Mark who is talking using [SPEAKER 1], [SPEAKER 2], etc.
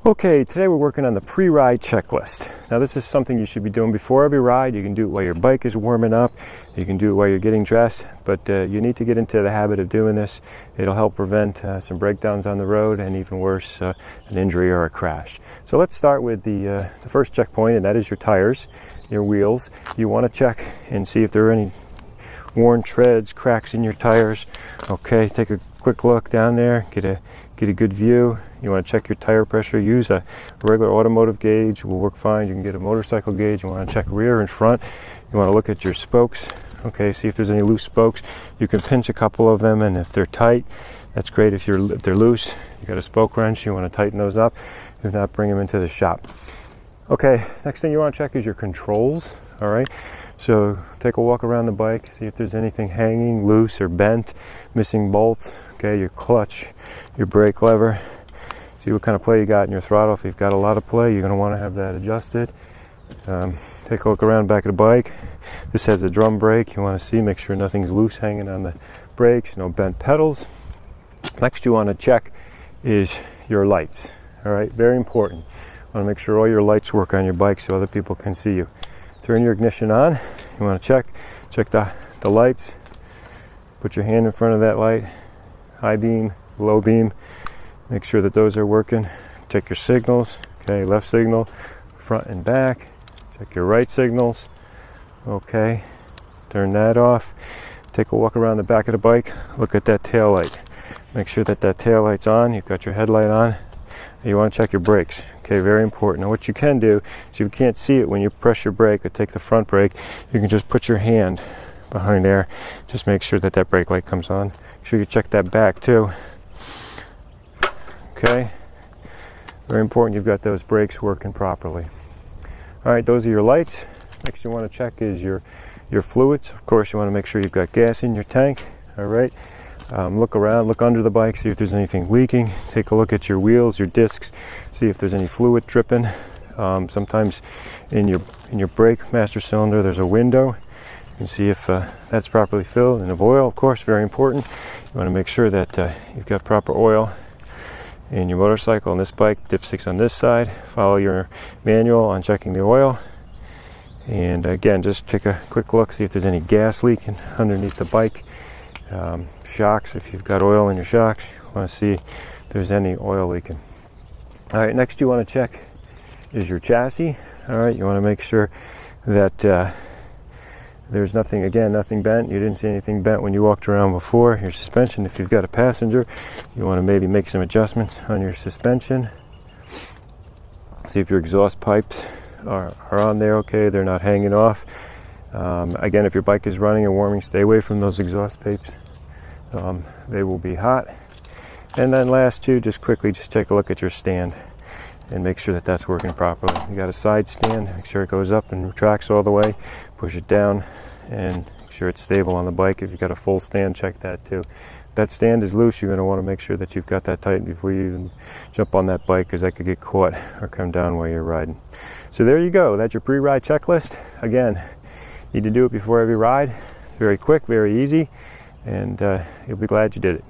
[SPEAKER 1] Okay, today we're working on the pre-ride checklist. Now this is something you should be doing before every ride. You can do it while your bike is warming up. You can do it while you're getting dressed, but you need to get into the habit of doing this. It'll help prevent some breakdowns on the road and even worse, an injury or a crash. So let's start with the first checkpoint, and that is your tires, your wheels. You want to check and see if there are any worn treads, cracks in your tires. Okay, take a quick look down there, get a good view. You want to check your tire pressure. Use a regular automotive gauge, will work fine. You can get a motorcycle gauge. You want to check rear and front. You want to look at your spokes. Okay, see if there's any loose spokes. You can pinch a couple of them, and if they're tight, that's great. If they're loose, you got a spoke wrench, you want to tighten those up. If not, bring them into the shop. Okay, next thing you want to check is your controls. All right, so take a walk around the bike, see if there's anything hanging loose or bent, missing bolts. Okay, your clutch, your brake lever. See what kind of play you got in your throttle. If you've got a lot of play, you're going to want to have that adjusted. Take a look around the back of the bike. This has a drum brake. You want to see, make sure nothing's loose hanging on the brakes, no bent pedals. Next you want to check is your lights. All right, very important. You want to make sure all your lights work on your bike so other people can see you. Turn your ignition on. You want to check the lights. Put your hand in front of that light. High beam, low beam. Make sure that those are working. Check your signals. Okay, left signal, front and back. Check your right signals. Okay, turn that off. Take a walk around the back of the bike. Look at that tail light. Make sure that tail light's on. You've got your headlight on. You want to check your brakes. Okay, very important. Now what you can do, so you can't see it when you press your brake or take the front brake, you can just put your hand behind there. Just make sure that brake light comes on. Make sure you check that back too. Okay, very important you've got those brakes working properly. All right, those are your lights. Next you want to check is your fluids. Of course, you want to make sure you've got gas in your tank. All right, look around, look under the bike, see if there's anything leaking. Take a look at your wheels, your discs, see if there's any fluid dripping. Sometimes in your brake master cylinder there's a window. You can see if that's properly filled. And of oil, of course, very important. You want to make sure that you've got proper oil in your motorcycle. On this bike, dipstick's on this side. Follow your manual on checking the oil. And again, just take a quick look, see if there's any gas leaking underneath the bike. Shocks, if you've got oil in your shocks, you want to see if there's any oil leaking. All right, next you want to check is your chassis. All right, you want to make sure that there's nothing bent. You didn't see anything bent when you walked around before. Your suspension, if you've got a passenger, you want to maybe make some adjustments on your suspension. See if your exhaust pipes are on there okay, they're not hanging off. Again, if your bike is running and warming, stay away from those exhaust pipes. They will be hot. And then last two, just take a look at your stand and make sure that that's working properly. You got a side stand, make sure it goes up and retracts all the way. Push it down and make sure it's stable on the bike. If you've got a full stand, check that too. If that stand is loose, you're going to want to make sure that you've got that tight before you even jump on that bike, because that could get caught or come down while you're riding. So there you go. That's your pre-ride checklist. Again, you need to do it before every ride. Very quick, very easy, and you'll be glad you did it.